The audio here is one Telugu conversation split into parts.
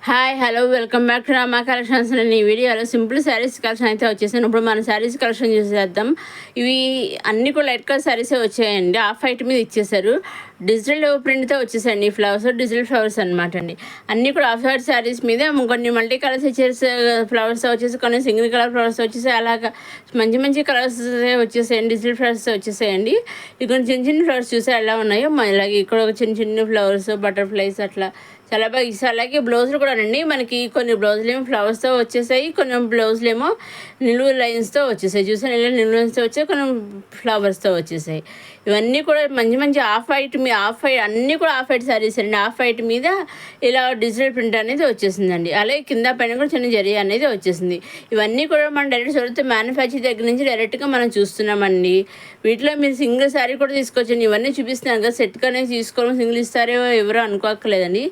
Hi hello welcome back to Rama collections. నేను ఈ వీడియోలో సింపుల్ శారీస్ కలెక్షన్ అయితే వచ్చేసాను. ఇప్పుడు మన శారీస్ కలెక్షన్ చూసేద్దాం. ఇవి అన్నీ కూడా లైట్ కలర్ శారీసే వచ్చాయండి. ఆఫ్ వైట్ మీద ఇచ్చేసారు. డిజిటల్ ప్రింట్తో వచ్చేసాయండి. ఈ ఫ్లవర్స్ డిజిటల్ ఫ్లవర్స్ అనమాట అండి. అన్నీ కూడా ఆఫ్ వైట్ శారీస్ మీద కొన్ని మల్టీ కలర్స్ ఇచ్చేసి ఫ్లవర్స్ వచ్చేసి కొన్ని సింగిల్ కలర్ ఫ్లవర్స్ వచ్చేసి అలాగా మంచి మంచి కలర్స్ వచ్చేసాయండి. డిజిటల్ ఫ్లవర్స్ వచ్చేసాయండి. ఇవి కొన్ని చిన్న చిన్న ఫ్లవర్స్ చూసే ఎలా ఉన్నాయో అలాగే ఇక్కడ ఒక చిన్న చిన్న ఫ్లవర్స్ బటర్ఫ్లైస్ అట్లా చాలా బాగా ఇస్తాయి. అలాగే బ్లౌజులు కూడా అండి మనకి కొన్ని బ్లౌజులు ఏమో ఫ్లవర్స్తో వచ్చేసాయి, కొన్ని బ్లౌజులు ఏమో నిలువు లైన్స్తో వచ్చేసాయి. చూసాను నిలువు లైన్స్తో వచ్చాయి, కొన్ని ఫ్లవర్స్తో వచ్చేసాయి. ఇవన్నీ కూడా మంచి మంచి ఆఫ్ వైట్ అన్నీ కూడా ఆఫ్ వైట్ శారీస్ అండి. ఆఫ్ వైట్ మీద ఇలా డిజిటల్ ప్రింట్ అనేది వచ్చేసిందండి. అలాగే కింద పైన కూడా చిన్న జరీ అనేది వచ్చేసింది. ఇవన్నీ కూడా మనం డైరెక్ట్ చూస్తే మ్యానుఫ్యాక్చర్ దగ్గర నుంచి డైరెక్ట్గా మనం చూస్తున్నామండి. వీటిలో మీరు సింగిల్ శారీ కూడా తీసుకోవచ్చండి. ఇవన్నీ చూపిస్తున్నాను కదా, సెట్గా అనేది తీసుకోవడం సింగిల్ ఇస్తారో ఎవరో అనుకోక్కర్లేదండి.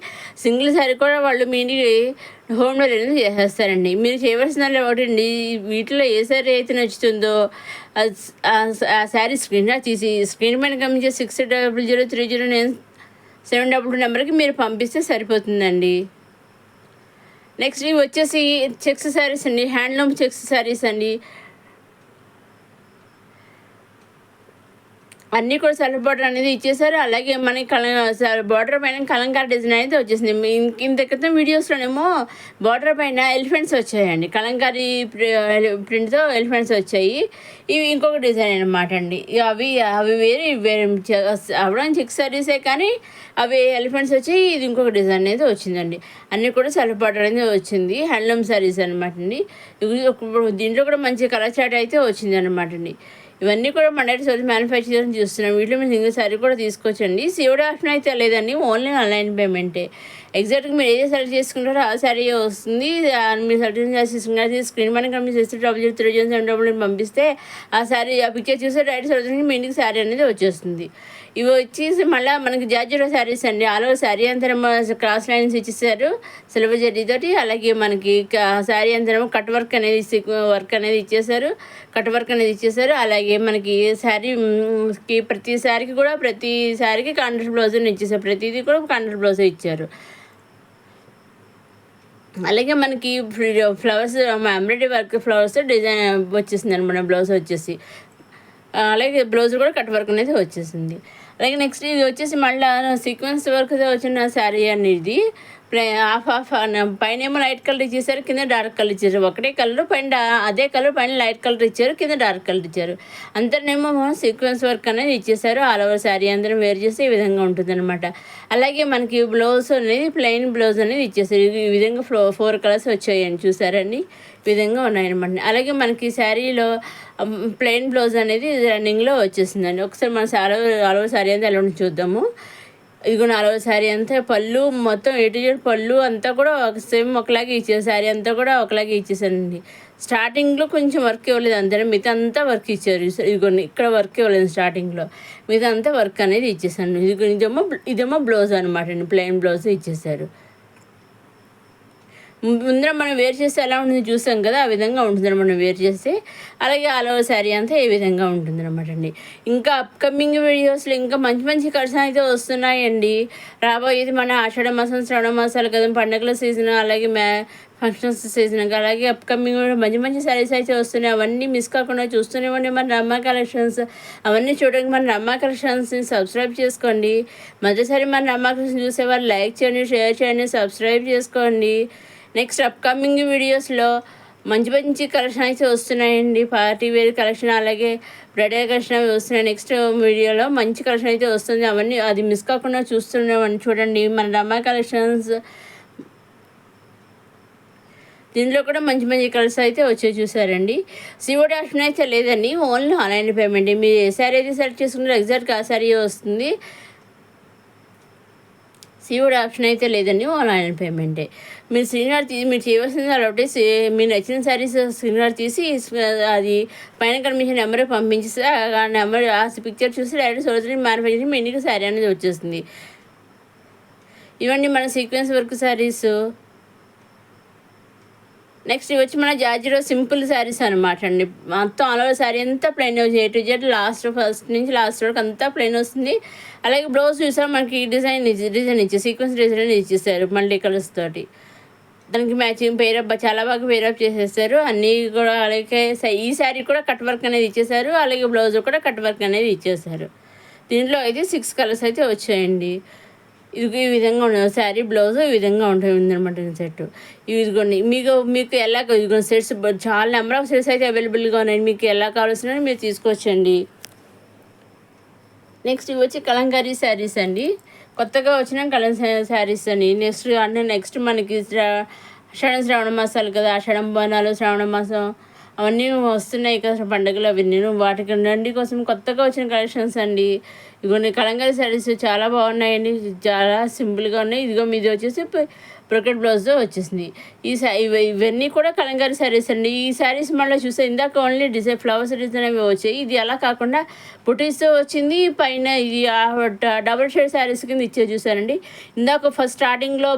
సింగిల్ శారీ కూడా వాళ్ళు మీ హోమ్ డెలివరీ అనేది చేసేస్తారండి. మీరు చేయవలసిన ఒకటండి, వీటిలో ఏ శారీ అయితే నచ్చుతుందో ఆ శారీ స్క్రీన్ తీసి స్క్రీన్ పైన గమనించే 60003009 నెంబర్కి మీరు పంపిస్తే సరిపోతుందండి. నెక్స్ట్ ఇవి వచ్చేసి చెక్స్ శారీస్ అండి, హ్యాండ్లూమ్ చెక్స్ శారీస్ అండి. అన్నీ కూడా సెల్ఫ్ బార్డర్ అనేది ఇచ్చేసారు. అలాగే మనకి బార్డర్ పైన కలంకారీ డిజైన్ అనేది వచ్చేసింది. ఇంత క్రితం వీడియోస్లోనేమో బార్డర్ పైన ఎలిఫెంట్స్ వచ్చాయండి, కలంకారీ ప్రింట్తో ఎలిఫెంట్స్ వచ్చాయి. ఇవి ఇంకొక డిజైన్ అనమాట అండి. అవి అవి వేరే అవడం చెక్ సారీసే కానీ అవి ఎలిఫెంట్స్ వచ్చాయి. ఇది ఇంకొక డిజైన్ అనేది వచ్చిందండి. అన్నీ కూడా సెల్ఫ్ బార్డర్ అనేది వచ్చింది. హ్యాండ్లూమ్ శారీస్ అనమాట అండి. దీంట్లో కూడా మంచి కలర్ చాట్ అయితే వచ్చింది అనమాట అండి. ఇవన్నీ కూడా మన డైరెక్ట్ మ్యానుఫ్యాక్చర్ చూస్తున్నాం. వీటిలో మీరు సింగిల్ శారీ కూడా తీసుకోవచ్చండి. సిఓడి ఆప్షన్ అయితే లేదండి, ఓన్లీ ఆన్లైన్ పేమెంటే. ఎగ్జాక్ట్గా మీరు ఏదో సెలెక్ట్ చేసుకుంటారో ఆ శారీ వస్తుంది. మీరు సెలెక్ట్ చేసి స్క్రీన్ పైన కంప్లీట్ చేస్తే 003007 పంపిస్తే ఆ శారీ ఆ పిక్చర్ చూస్తే డైరెక్ట్ సెలెక్ట్ మీ ఇంటికి శారీ అనేది వచ్చేస్తుంది. ఇవి వచ్చేసి మళ్ళీ మనకి జార్జెట్ శారీస్ అండి. ఆల్ ఓవర్ శారీ అంతరం క్రాస్ లైన్స్ ఇచ్చేసారు సిల్వర్ జరీతోటి. అలాగే మనకి శారీ అంతరం కట్ వర్క్ అనేది ఇచ్చేసారు. కట్ వర్క్ అనేది ఇచ్చేసారు. అలాగే మనకి శారీకి ప్రతి శారీకి కాంట్రాస్ట్ బ్లౌజ్ ఇచ్చేసారు. ప్రతిదీ కూడా కాంట్రాస్ట్ బ్లౌజ్ ఇచ్చారు. అలాగే మనకి flowers embroidery work flowers design వచ్చేసింది అనమాట బ్లౌజ్ వచ్చేసి. అలాగే బ్లౌజ్ కూడా కట్ వర్క్ అనేది వచ్చేసింది. అలాగే నెక్స్ట్ ఇది వచ్చేసి మళ్ళీ సీక్వెన్స్ వర్క్తో వచ్చిన శారీ అనేది పైన ఏమో లైట్ కలర్ ఇచ్చేసారు, కింద డార్క్ కలర్ ఇచ్చారు. ఒకటే కలర్ పైన అదే కలర్ పైన లైట్ కలర్ ఇచ్చారు, కింద డార్క్ కలర్ ఇచ్చారు. అంతనేమో సీక్వెన్స్ వర్క్ అనేది ఇచ్చేసారు. ఆల్ ఓవర్ శారీ అందరం వేర్ చేస్తే ఈ విధంగా ఉంటుంది అనమాట. అలాగే మనకి బ్లౌజ్ అనేది ప్లెయిన్ బ్లౌజ్ అనేది ఇచ్చేసారు. ఈ విధంగా 4 కలర్స్ వచ్చాయండి, చూసారండి. ఈ విధంగా ఉన్నాయన్నమాట. అలాగే మనకి శారీలో ప్లెయిన్ బ్లౌజ్ అనేది రన్నింగ్లో వచ్చేసిందండి. ఒకసారి మన ఆల్ ఓవర్ శారీ అంతా ఎలా చూద్దాము. ఇదిగో 4వ శారీ అంతా పళ్ళు మొత్తం A to Z పళ్ళు అంతా కూడా సేమ్ ఒకలాగే ఇచ్చారు. శారీ అంతా కూడా ఒకలాగే ఇచ్చేసారండి. స్టార్టింగ్లో కొంచెం వర్క్ ఇవ్వలేదు, అంతే మిగతా అంతా వర్క్ ఇచ్చారు. ఇదిగోండి ఇక్కడ వర్క్ ఇవ్వలేదు స్టార్టింగ్లో, మిగతా అంతా వర్క్ అనేది ఇచ్చేసాను. ఇదేమో బ్లౌజ్ అనమాట అండి, ప్లెయిన్ బ్లౌజ్ ఇచ్చేసారు. ముందర మనం వేర్ చేస్తే ఎలా ఉంటుంది చూసాం కదా, ఆ విధంగా ఉంటుంది మనం వేర్ చేస్తే. అలాగే ఆల్ ఓవర్ శారీ అంతా ఏ విధంగా ఉంటుంది అనమాట అండి. ఇంకా అప్కమింగ్ వీడియోస్లో ఇంకా మంచి మంచి కలెక్షన్ అయితే వస్తున్నాయండి. రాబోయేది మన ఆషాఢ మాసం శ్రావణ మాసాలు కదా, పండుగల సీజన్, అలాగే ఫంక్షన్స్ సీజన్, అలాగే అప్కమింగ్ మంచి మంచి శారీస్ అయితే వస్తున్నాయి. అవన్నీ మిస్ కాకుండా చూస్తూనేవ్వండి మన రమ్మా కలెక్షన్స్. అవన్నీ చూడడానికి మన రమ్మా కలెక్షన్స్ని సబ్స్క్రైబ్ చేసుకోండి. మొదటిసారి మన రమ్మా కలెక్షన్ చూసేవారు లైక్ చేయండి, షేర్ చేయండి, సబ్స్క్రైబ్ చేసుకోండి. నెక్స్ట్ అప్కమింగ్ వీడియోస్లో మంచి మంచి కలెక్షన్ అయితే వస్తున్నాయండి. పార్టీ వేర్ కలెక్షన్, అలాగే బ్రైడల్ కలెక్షన్ అవి వస్తున్నాయి. నెక్స్ట్ వీడియోలో మంచి కలెక్షన్ అయితే వస్తుంది. అవన్నీ అది మిస్ కాకుండా చూస్తున్నామని చూడండి మన రమ్మా కలెక్షన్స్. దీంట్లో కూడా మంచి మంచి కలర్స్ అయితే వచ్చే చూసారండి. సిఓడి ఆప్షన్ అయితే లేదండి, ఓన్లీ ఆన్లైన్ పేమెంట్. మీరు ఏ శారీ అయితే సెలెక్ట్ చేసుకుంటారో ఎగ్జాక్ట్గా ఆ శారీ వస్తుంది. సిఓడి ఆప్షన్ అయితే లేదండి, ఆన్లైన్ పేమెంటే. మీరు మీరు చేయవలసింది ఒకటి, మీరు నచ్చిన శారీస్ స్క్రీన్షాట్ తీసి అది పైన కనిపించిన నెంబర్ పంపించేస్తే ఆ నెంబర్ ఆ పిక్చర్ చూసి డైరెక్ట్ సొల్యూషన్ మ్యానుఫ్యాక్చరింగ్ మీ ఇంటికి శారీ అనేది వచ్చేస్తుంది. ఇవన్నీ మన సీక్వెన్స్ వర్క్ శారీస్. నెక్స్ట్ వచ్చి మన జార్జెట్ సింపుల్ శారీస్ అనమాట అండి. మొత్తం ఆల్ ఓవర్ శారీ అంతా plain A to Z first నుంచి లాస్ట్ వరకు అంతా ప్లెయిన్ వస్తుంది. అలాగే బ్లౌజ్ చూసారు మనకి డిజైన్ ఇచ్చి సీక్వెన్స్ డిజైన్ ఇచ్చేసారు మల్టీ కలర్స్ తోటి. దానికి మ్యాచింగ్ పేరప్ చాలా బాగా పేరప్ చేసేస్తారు అన్నీ కూడా. అలాగే ఈ శారీ కూడా కట్ వర్క్ అనేది ఇచ్చేసారు, అలాగే బ్లౌజ్ కూడా కట్ వర్క్ అనేది ఇచ్చేసారు. దీంట్లో అయితే 6 కలర్స్ అయితే వచ్చాయండి. ఇది ఈ విధంగా ఉండదు శారీ, బ్లౌజ్ ఈ విధంగా ఉంటుందన్నమాట సెట్. ఇదిగోండి మీకు ఎలా ఇదిగోండి సెట్స్ చాలా నెంబర్ ఆఫ్ సెట్స్ అయితే అవైలబుల్గా ఉన్నాయి. మీకు ఎలా కావాల్సిన మీరు తీసుకోవచ్చండి. నెక్స్ట్ ఇవి వచ్చి కలంకారీ శారీస్ అండి, కొత్తగా వచ్చిన శారీస్ అండి. నెక్స్ట్ మనకి శ్రావణ మాసాలు కదా, ఆషాఢం బోనాలు, శ్రావణ మాసం అవన్నీ వస్తున్నాయి కదా పండుగలు, అవన్నీ వాటికి రండి కోసం కొత్తగా వచ్చిన కలెక్షన్స్ అండి. ఇదిగోండి కలంకారీ శారీస్ చాలా బాగున్నాయండి, చాలా సింపుల్గా ఉన్నాయి. ఇదిగో మీది వచ్చేసి బ్రోకెట్ బ్లౌజ్తో వచ్చేసింది. ఇవన్నీ కూడా కలంకారీ శారీస్ అండి. ఈ శారీస్ మళ్ళీ చూస్తే ఇందాక ఓన్లీ ఫ్లవర్స్ డిజైన్ అవి వచ్చాయి, ఇది అలా కాకుండా బుటీస్తో వచ్చింది. పైన ఇది డబుల్ షేడ్ శారీస్ కింద ఇచ్చే చూసారండి. ఇందాక ఫస్ట్ స్టార్టింగ్లో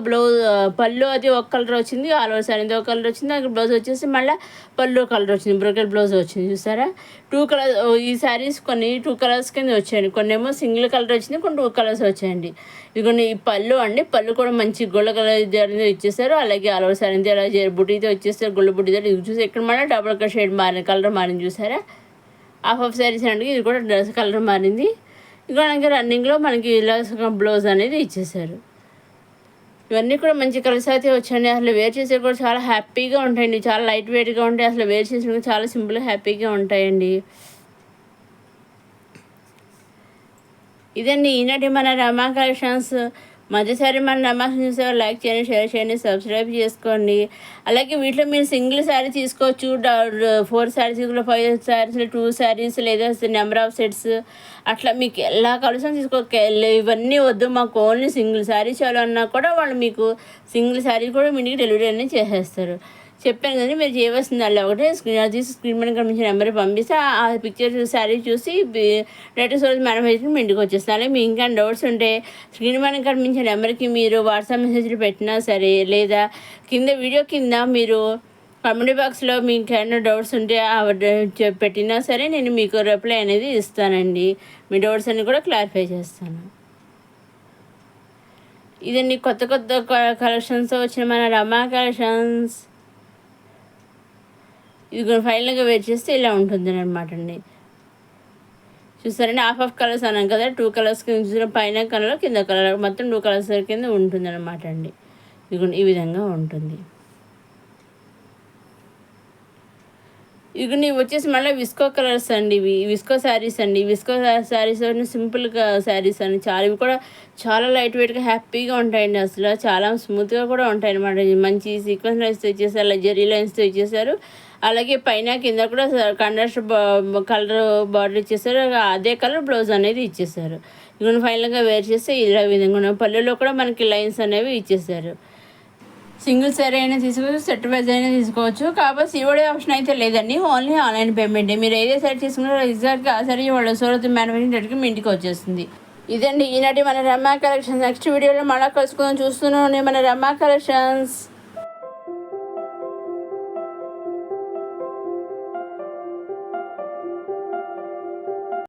పళ్ళు అది ఒక కలర్ వచ్చింది, ఆల్ ఓవర్ శారీ ఒక కలర్ వచ్చింది, అక్కడ బ్లౌజ్ వచ్చేసి మళ్ళీ పళ్ళు కలర్ వచ్చింది, బ్రోకెట్ బ్లౌజ్ వచ్చింది చూసారా. 2 కలర్స్ ఈ శారీస్ కొన్ని 2 కలర్స్ కింద వచ్చాయండి, కొన్ని ఏమో సింగిల్ కలర్ వచ్చింది, కొన్ని 2 కలర్స్ వచ్చాయండి. ఇదిగోండి ఈ పళ్ళు అండి, పళ్ళు కూడా మంచి గోల్డ్ కలర్ ఇచ్చేసారు, అలాగే ఆల్ ఓవర్ శారీ అలా బుటీతో వచ్చేస్తారు, గోల్డ్ బుటీతో. ఇది చూసి ఇక్కడ మళ్ళీ డబుల్ షేడ్ కలర్ మారింది చూసారా. హాఫ్ శారీస్ అండి, ఇది కూడా డ్రెస్ కలర్ మారింది. ఇంకా రన్నింగ్లో మనకి ఇలా బ్లౌజ్ అనేది ఇచ్చేసారు. ఇవన్నీ కూడా మంచి కలర్స్ అయితే వచ్చాయండి. అసలు వేర్ చేసే కూడా చాలా హ్యాపీగా ఉంటాయండి, చాలా లైట్ వెయిట్గా ఉంటాయి. అసలు వేర్ చేసిన చాలా సింపుల్గా హ్యాపీగా ఉంటాయండి. ఇదండి ఈనాటి మన రమా కలెక్షన్స్. మొదటిసారి మన రమా చూసేవారు లైక్ చేయండి, షేర్ చేయండి, సబ్స్క్రైబ్ చేసుకోండి. అలాగే వీటిలో మీరు సింగిల్ శారీ తీసుకోవచ్చు, 4 శారీస్, 5 శారీస్, 2 శారీస్, లేదా నెంబర్ ఆఫ్ సెట్స్ అట్లా మీకు ఎలా కావాల్సిన ఇవన్నీ వద్దు, మాకు ఓన్లీ సింగిల్ శారీ చాలు అన్నా కూడా వాళ్ళు మీకు సింగిల్ శారీ కూడా మీ ఇంటికి డెలివరీ అనేది చేసేస్తారు. చెప్పాను కదండి, మీరు చేయవలసింది అలా ఒకటే స్క్రీన్ మీద కనిపించిన నెంబర్ పంపిస్తే ఆ పిక్చర్ శారీ చూసి డైరెక్ట్ రోజు మ్యానుఫ్యాక్చరింగ్ మీ ఇంటికి వచ్చేస్తాను. అలాగే మీకు ఇంకా డౌట్స్ ఉంటే స్క్రీన్ మీద కనిపించిన నెంబర్కి మీరు వాట్సాప్ మెసేజ్లు పెట్టినా సరే, లేదా వీడియో కింద మీరు కామెంట్ బాక్స్లో మీకు ఏమైనా డౌట్స్ ఉంటే పెట్టినా సరే నేను మీకు రిప్లై అనేది ఇస్తానండి. మీ డౌట్స్ అన్నీ కూడా క్లారిఫై చేస్తాను. ఇదండి కొత్త కలెక్షన్స్ వచ్చిన మన రమా కలెక్షన్స్. ఇది ఫైనల్గా వేర్ చేస్తే ఇలా ఉంటుంది అనమాట అండి. చూసారండి, హాఫ్ కలర్స్ అన్నాం కదా, 2 కలర్స్ కింద చూసిన పైన కలర్ కింద కలర్ మొత్తం 2 కలర్స్ కింద ఉంటుంది అనమాట అండి. ఇదిగోండి ఈ విధంగా ఉంటుంది. ఇవి వచ్చేసి మళ్ళీ విస్కో కలర్స్ అండి, ఇవి విస్కో శారీస్ అండి. విస్కో శారీస్ సింపుల్గా శారీస్ అండి, చాలా ఇవి కూడా చాలా లైట్ వెయిట్గా హ్యాపీగా ఉంటాయండి. అసలు చాలా స్మూత్గా కూడా ఉంటాయి అనమాట. మంచి సీక్వెన్స్ లైన్స్తో ఇచ్చేసారు, అలా జెరీ లైన్స్తో ఇచ్చేసారు. అలాగే పైన కింద కూడా కాంట్రాస్ట్ కలర్ బార్డర్ ఇచ్చేసారు, అదే కలర్ బ్లౌజ్ అనేది ఇచ్చేసారు. ఇక ఫైనల్గా వేర్ చేస్తే ఇలా విధంగా పళ్ళులో కూడా మనకి లైన్స్ అనేవి ఇచ్చేసారు. సింగిల్ శారీ అయినా తీసుకోవచ్చు, సెట్ వైజ్ అయినా తీసుకోవచ్చు. కాకపోతే సిఓడి ఆప్షన్ అయితే లేదండి, ఓన్లీ ఆన్లైన్ పేమెంటే. మీరు ఏదే శారీ తీసుకున్నారో ఎగ్జాక్ట్గా ఆ శారీ వాళ్ళ సూరత్ మ్యానుఫ్యాక్చరింగ్ డేట్కి మీ ఇంటికి వచ్చేస్తుంది. ఇదండి ఈనాటి మన రమా కలెక్షన్స్. నెక్స్ట్ వీడియోలో మళ్ళీ కలుసుకుందాం. చూస్తూనే మన రమా కలెక్షన్స్.